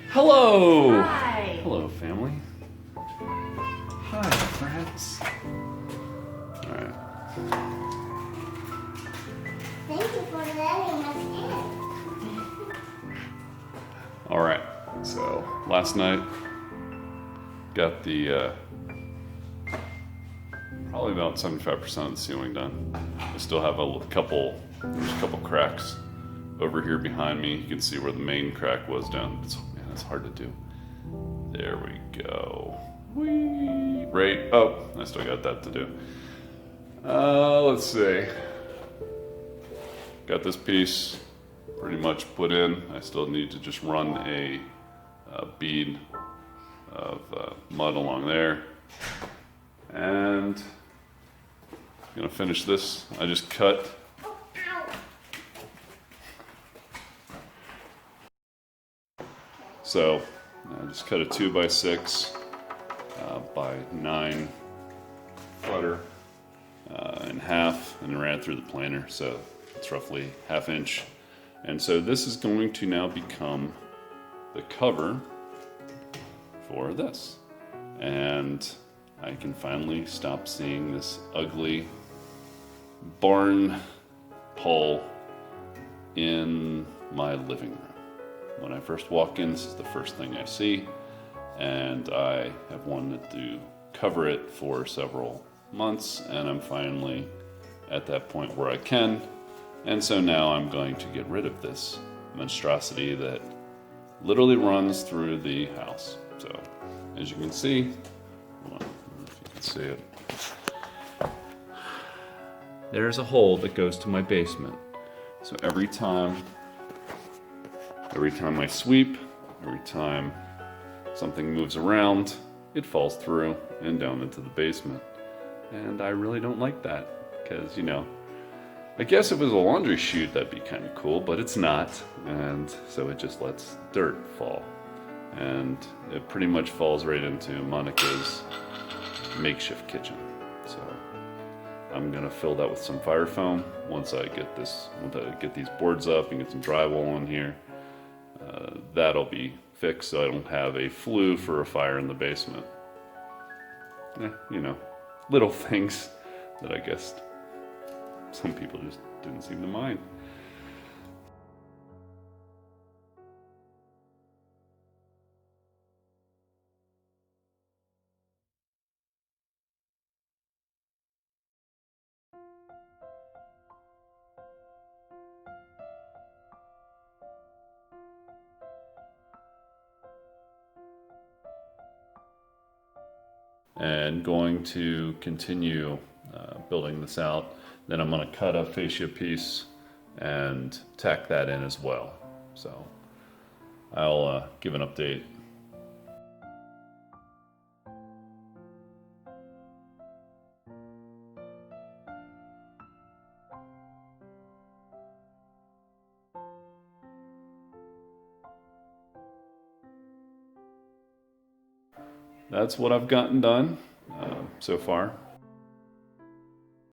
Hello! Hi! Hello, family. Hi, friends. Alright. Thank you for letting us in. Alright, so last night got the probably about 75% of the ceiling done. I still have there's a couple cracks over here behind me. You can see where the main crack was down. Man, it's hard to do. There we go. Whee! Right. Oh, I still got that to do. Let's see. Got this piece pretty much put in. I still need to just run a bead of mud along there. And I'm gonna finish this. I just cut. So I just cut a 2x6 by 9 footer in half and ran it through the planer. So it's roughly 1/2 inch. And so this is going to now become the cover for this. And I can finally stop seeing this ugly barn pole in my living room. When I first walk in, this is the first thing I see, and I have wanted to cover it for several months, and I'm finally at that point where I can. And so now I'm going to get rid of this monstrosity that literally runs through the house. So as you can see, hold on, I don't know if you can see it. There's a hole that goes to my basement. So every time I sweep, every time something moves around, it falls through and down into the basement. And I really don't like that because, you know, I guess if it was a laundry chute, that'd be kind of cool, but it's not. And so it just lets dirt fall. And it pretty much falls right into Monica's makeshift kitchen. So I'm gonna fill that with some fire foam once I get these boards up and get some drywall on here. That'll be fixed so I don't have a flue for a fire in the basement. You know, little things that I guess some people just didn't seem to mind. And going to continue building this out. Then I'm going to cut a fascia piece and tack that in as well. So I'll give an update. That's what I've gotten done so far.